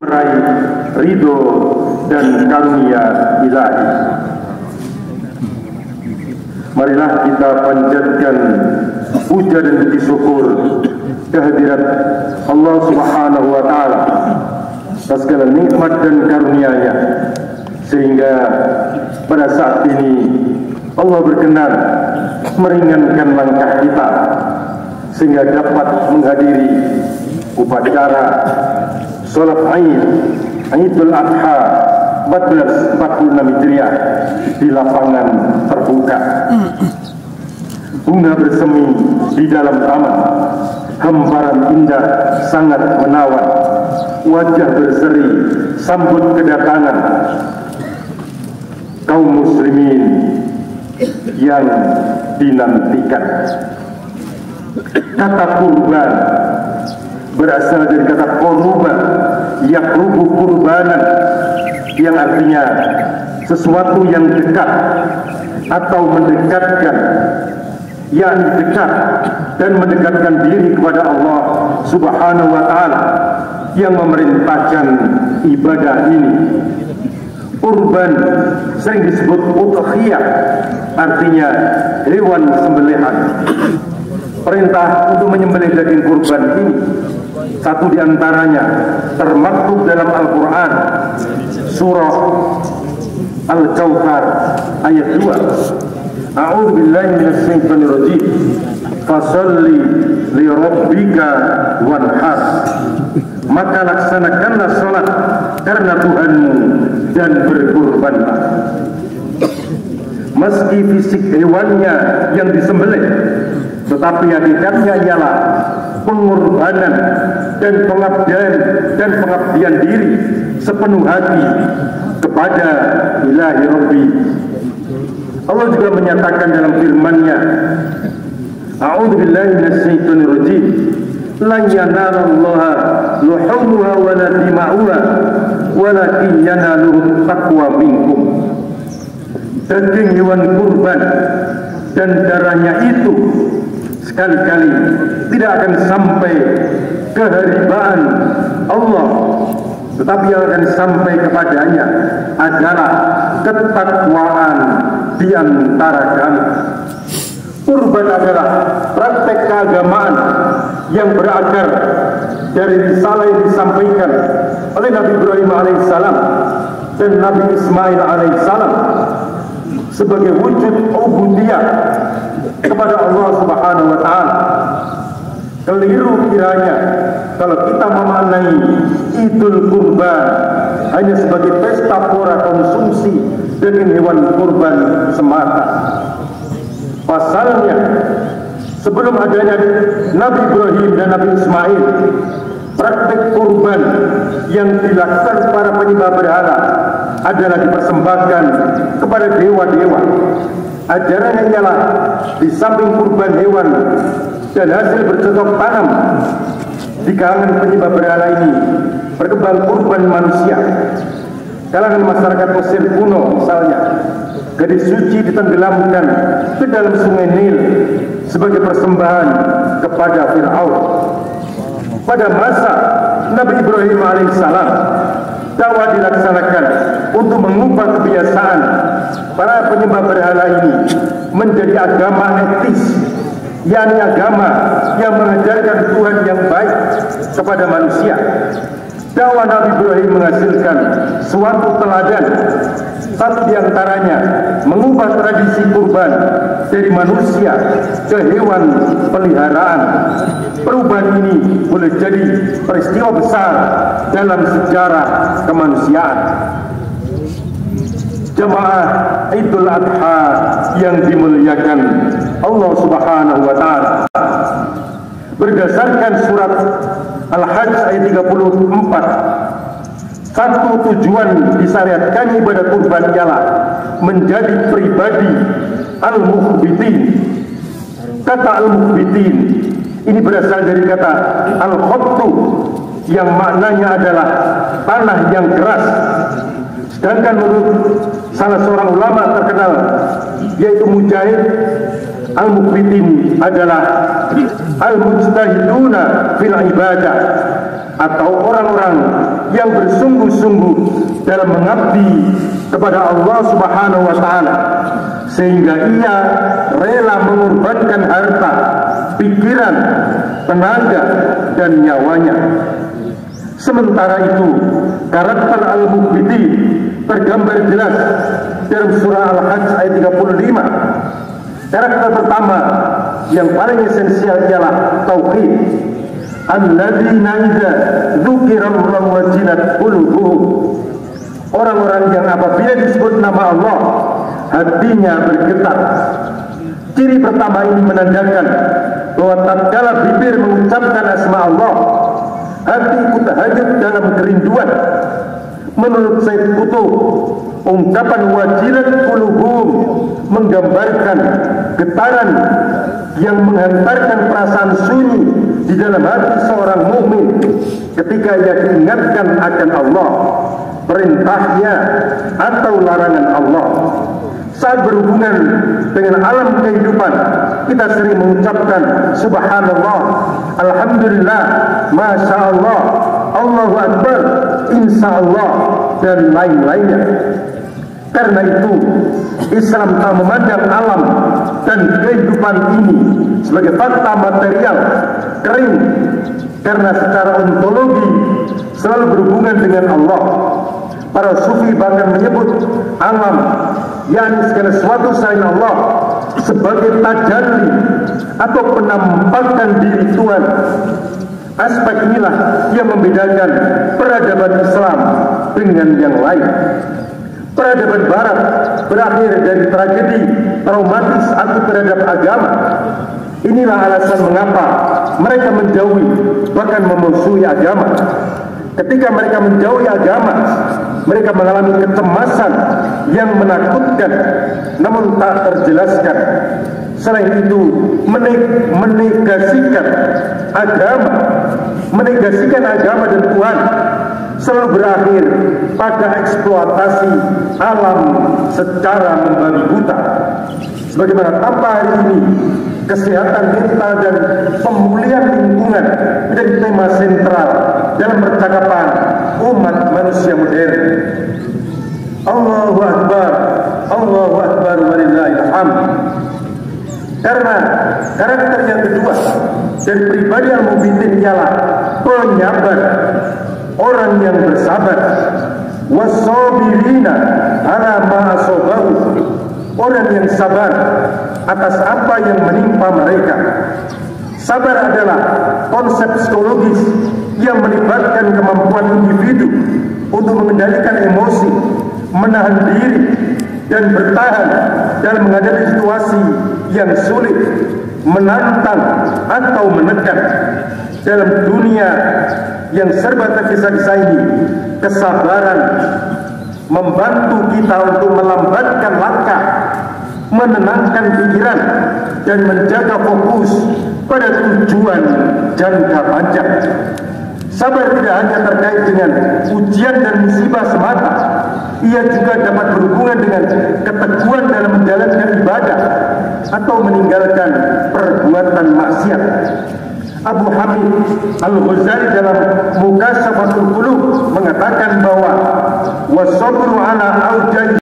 meraih ridho dan karunia ilahi. Marilah kita panjatkan puja dan puji syukur kehadirat Allah Subhanahu wa Ta'ala atas segala nikmat dan karunia-Nya, sehingga pada saat ini Allah berkenan meringankan langkah kita sehingga dapat menghadiri upacara sholat Idul Adha 1446 Hijriah di lapangan terbuka. Bunga bersemi di dalam taman, hamparan indah sangat menawan, wajah berseri sambut kedatangan kaum muslimin yang dinantikan. Kata kurban berasal dari kata korban, yakrubu kurbanan, yang artinya sesuatu yang dekat atau mendekatkan, yang dekat dan mendekatkan diri kepada Allah Subhanahu wa Ta'ala yang memerintahkan ibadah ini. Kurban sering disebut udhiyah, artinya hewan sembelihan. Perintah untuk menyembelih daging kurban ini, satu di antaranya termaktub dalam Al-Quran, surah Al-Kautsar ayat 2. A'udzu billahi minasy syaithanir rajim. Fasholli li rabbika wanhar. Maka laksanakanlah salat karena Tuhanmu dan berkurbanlah. Meski fisik hewannya yang disembelih, tetapi hakikatnya ialah pengorbanan dan pengabdian diri sepenuh hati kepada Ilahi Rabbi. Allah juga menyatakan dalam firman-Nya, A'udzu billahi minasy syaithanir rajim. Lan yanalallaha luhumuha wa la dima'uha walakin yanaluhu taqwa minkum. Daging hewan kurban dan darahnya itu sekali-kali tidak akan sampai keharibaan Allah, tetapi yang akan sampai kepadanya adalah ketakwaan di antara kami. Kurban adalah praktek keagamaan yang berakar dari risalah yang disampaikan oleh Nabi Ibrahim alaihissalam dan Nabi Ismail alaihissalam sebagai wujud ubudiyah kepada Allah Subhanahu wa Ta'ala. Keliru kiranya kalau kita memaknai Idul Kurban hanya sebagai pesta pora konsumsi daging hewan kurban semata. Pasalnya, sebelum adanya Nabi Ibrahim dan Nabi Ismail, praktik kurban yang dilakukan para penyembah berhala adalah dipersembahkan kepada dewa-dewa. Ajarannya ialah di samping kurban hewan dan hasil bercocok tanam di kalangan penyembah berhala ini berkembang kurban manusia. Kalangan masyarakat Mesir kuno misalnya, gadis suci ditenggelamkan ke dalam sungai Nil sebagai persembahan kepada Fir'aun. Pada masa Nabi Ibrahim alaihissalam, dakwah dilaksanakan untuk mengubah kebiasaan para penyembah berhala ini menjadi agama etis, yakni agama yang mengajarkan Tuhan yang baik kepada manusia. Dakwah Nabi Ibrahim menghasilkan suatu teladan. Satu di antaranya mengubah tradisi kurban dari manusia ke hewan peliharaan. Perubahan ini boleh jadi peristiwa besar dalam sejarah kemanusiaan. Jemaah Idul Adha yang dimuliakan Allah Subhanahu wa Ta'ala, berdasarkan surat Al-Hajj ayat 34, satu tujuan disyariatkan ibadah kurban ialah menjadi pribadi al-mukhbitin. Kata al-mukhbitin ini berasal dari kata al-khabtu yang maknanya adalah tanah yang keras. Sedangkan menurut salah seorang ulama terkenal yaitu Mujahid, al-mukhbitin adalah al-mujtahiduna fil ibadah, atau orang-orang yang bersungguh-sungguh dalam mengabdi kepada Allah Subhanahu wa Ta'ala, sehingga ia rela mengorbankan harta, pikiran, tenaga, dan nyawanya. Sementara itu, karakter al-mukhbitin tergambar jelas dalam surah Al-Hajj ayat 35. Karakter pertama yang paling esensial ialah tauhid. Alladzina idza dzukirallahu wajilat qulubuhum. Orang-orang yang apabila disebut nama Allah, hatinya bergetar. Ciri pertama ini menandakan bahwa tatkala bibir mengucapkan asma Allah, hati ikut hanyut dalam kerinduan. Menurut Said Qutb, ungkapan wajilat qulubuhum menggambarkan getaran yang menghantarkan perasaan sunyi di dalam hati seorang mukmin ketika ia diingatkan akan Allah, perintahnya atau larangan Allah. Saat berhubungan dengan alam kehidupan, kita sering mengucapkan subhanallah, alhamdulillah, masya Allah, Allahu Akbar, insya Allah, dan lain-lainnya. Karena itu, Islam tak memandang alam dan kehidupan ini sebagai fakta material kering, karena secara ontologi selalu berhubungan dengan Allah. Para sufi bahkan menyebut alam, yakni segala sesuatu selain Allah, sebagai tajalli atau penampakan diri Tuhan. Aspek inilah yang membedakan peradaban Islam dengan yang lain. Peradaban Barat berakhir dari tragedi traumatis aku terhadap agama. Inilah alasan mengapa mereka menjauhi, bahkan memusuhi agama. Ketika mereka menjauhi agama, mereka mengalami kecemasan yang menakutkan, namun tak terjelaskan. Selain itu, menegasikan agama dan Tuhan selalu berakhir pada eksploitasi alam secara membabi buta. Sebagaimana tanpa hari ini, kesehatan mental dan pemulihan lingkungan menjadi tema sentral dalam percakapan umat manusia modern. Allahu Akbar, Allahu Akbar, walillahil hamd. Karena karakter yang kedua dari pribadi al-mukhbitin ialah penyabar, orang yang bersabar. Wasabirina ala ma asabahu, orang yang sabar atas apa yang menimpa mereka. Sabar adalah konsep psikologis yang melibatkan kemampuan individu untuk mengendalikan emosi, menahan diri, dan bertahan dalam menghadapi situasi yang sulit, menantang atau menekan. Dalam dunia yang serba tergesa-gesa ini, kesabaran membantu kita untuk melambatkan langkah, menenangkan pikiran, dan menjaga fokus pada tujuan jangka panjang. Sabar tidak hanya terkait dengan ujian dan musibah semata, ia juga dapat berhubungan dengan keteguhan dalam menjalankan ibadah atau meninggalkan perbuatan maksiat. Abu Hamid Al-Ghazali dalam Mukashafatul Qulub mengatakan bahwa wasabru ala aujadi